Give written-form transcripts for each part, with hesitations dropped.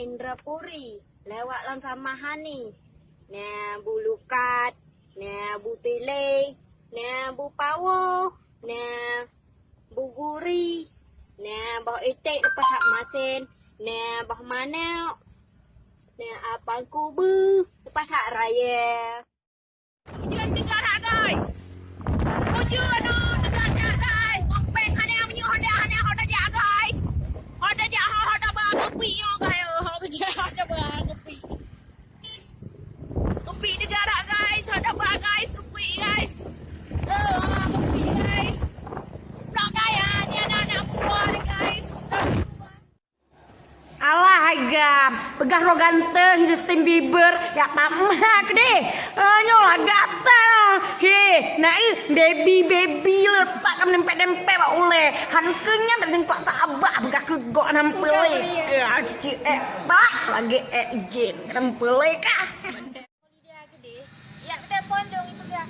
Indrapuri lewat lam samahan ni. Nè Bu Lukat, nè Bu Tele, nè Bu Pawo, nè Bu Guri, nè Bah Etek lepas hak masin, nè Bah Manau, nè Abang Kubu lepas hak raya. Jangan dengar hak guys. Tuju ano dengar hak guys. Ngopek hanya menyu hanya hoda ja guys. Hoda ja hoda ba kopi yo guys. Hoda ba kopi. Kopi dengar hak guys. Hoda ba guys kopi guys. Kopi guys. Blok gaya ni anak-anak buah guys. Alah agam, pegah ro ganteng Justin Bieber, ya tamak deh. Nyolah gatal. He, nai baby letak kam nempel ba ule. Hankenya berjeng pak tabak pegah ke gok nampele. Cici tak lagi jin nampele kah. Dia gede. Ya betul pondong itu dia.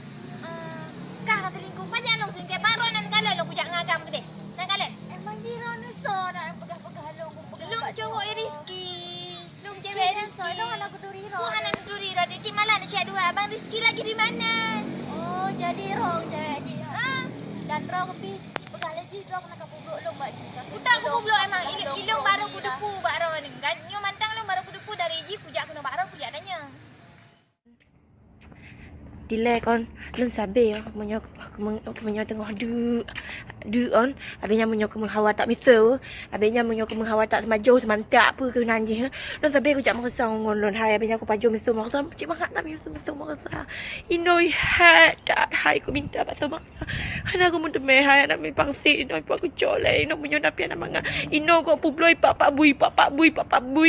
Kah kata lingkung panjang long sing ke baron nan kala lo kujak ngagam gede. Nan kala. Emang diro ni so nak pegah-pegah long. Long cowok Rizki. Long cewek Rizki. Long anak Duriro. Ku anak Duriro. Di malah nak cek dua. Abang Rizki lagi di mana? Oh, jadi rong cewek je. Dan rong tapi pegah lagi rong nak kublok long bak cerita. Utak ku kublok emang ilong baru ku depu bak ro ni. Kan nyo mantang long baru ku depu dari ji kujak kena bak ro kujak tanya. Delay kon lun sabe menyo tengah du on abenya menyo ke menghawa tak miso abenya menyo ke menghawa tak semaju semantak apa ke nanji lun sabe ku jak merasa ngon lun hai abenya ku paju miso merasa cik makan tak miso merasa inoi hat tak hai ku minta pasal maksa ana ku mun teme hai nak mi pangsi inoi pa ku cole ino menyo dapi ana manga ino ko publoi pak bui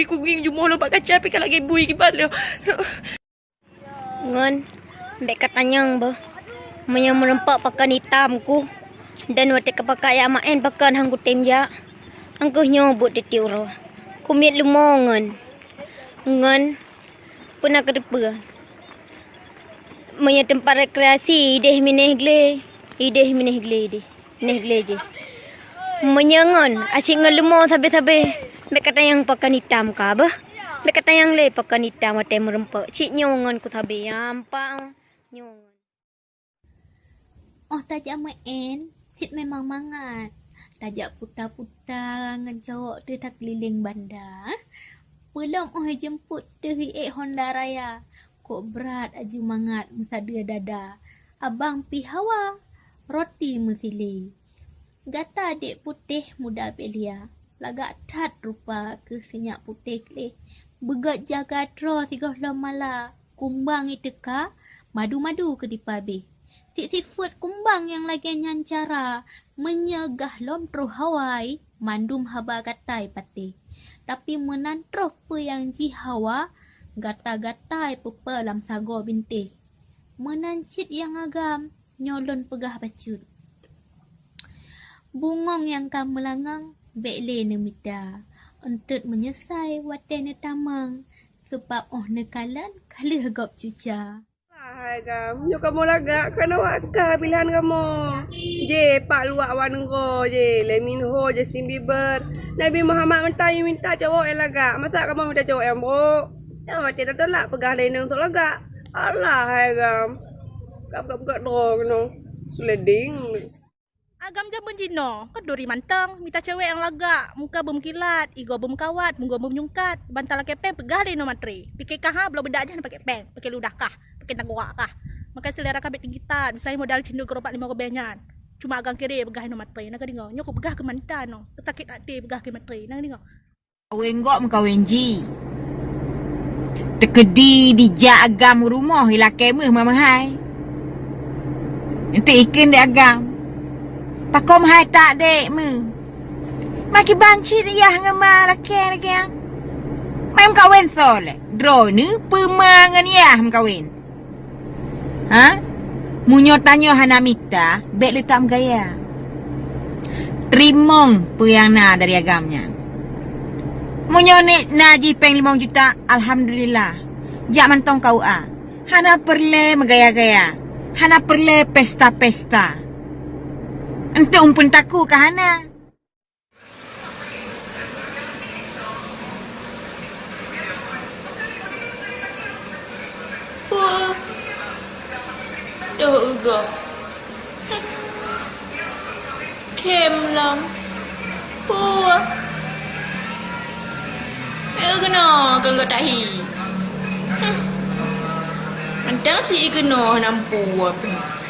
ku nging jumo lo pak kaca pi lagi bui ki balo ngon Mbak katanyang ba Maya merempak pakan hitamku Dan waktu kepakai amain pakan hangku temja Angkuh nyobot di tiuro Kumit lumongan Ngan Pernah kedepa Maya tempat rekreasi Ideh mineh gle je Menyangan Asyik ngelumong sabi-sabi Mbak katanyang pakan hitam ka ba Mbak katanyang le pakan hitam Waktu merempak Cik nyongan ku sabi Yampak Nyongan. Oh, tajak main. Cik memang mangat. Tajak putar-putar dengan cowok tu tak keliling bandar. Belum jemput tu Honda Raya. Kok berat aju mangat musada dada. Abang pi hawa. Roti musili. Gata adik putih muda belia. Lagak tat rupa ke senyak putih kelih. Begat jaga tro sigah mala. Kumbang itu ka. Madu-madu ke dipabe. Cik sifut kumbang yang lagi nyancara. Menyegah lom tru Hawaii. Mandum haba gatai pati. Tapi menantroh pe yang ji hawa. Gata-gatai pepe lam sago binti. Menancit yang agam. Nyolon pegah bacut. Bungong yang kam melangang. Bekle nemida. Untuk menyesai watene tamang. Sebab nekalan kali hagap cuca. Hai kamu, nyo kamu lagak kena wakah pilihan kamu. Je pak luak wan ngo je, Lemin Ho, Justin Bieber. Nabi Muhammad minta cowok yang lagak. Masa kamu minta cowok yang buruk? Ya mati dah tolak pegah lain untuk lagak. Allah hai kamu. Kap buka dong no. Sleding. Agam jaman Cina, kan duri mantang, minta cewek yang lagak, muka bermkilat, igo bermkawat, munggo bermnyungkat, bantal pakai peng, pegah le no matri. Pikir kah belum bedak aja pakai peng, pakai ludah kah, pakai tangguak kah. Maka selera kabet tinggitan, misalnya modal cindu keropak 5 kebenyan. Cuma agang kiri pegah no matri, nak dengar. Nyok pegah ke mantan no, tersakit hati pegah ke matri, nak dengar. Kawin gok mengkawin ji. Tekedi di jak agam rumah hilake meh mamahai. Nanti ikan di agam. Pakom hai tak dek mu. Maki banci dia ngema laki lagi. Mem kawin sole. Drone pemangan ya kawin. Ha? Munyo tanya hana mita, bek letak gaya. Trimong pe yang na dari agamnya. Munyo ni naji peng 5 juta, alhamdulillah. Jak mantong kau a. Hana perle megaya-gaya. Hana perle pesta-pesta. Ente umpun taku kahana. ก็เค็มลำปัวke no ke tak hi antang si ke no nampu apa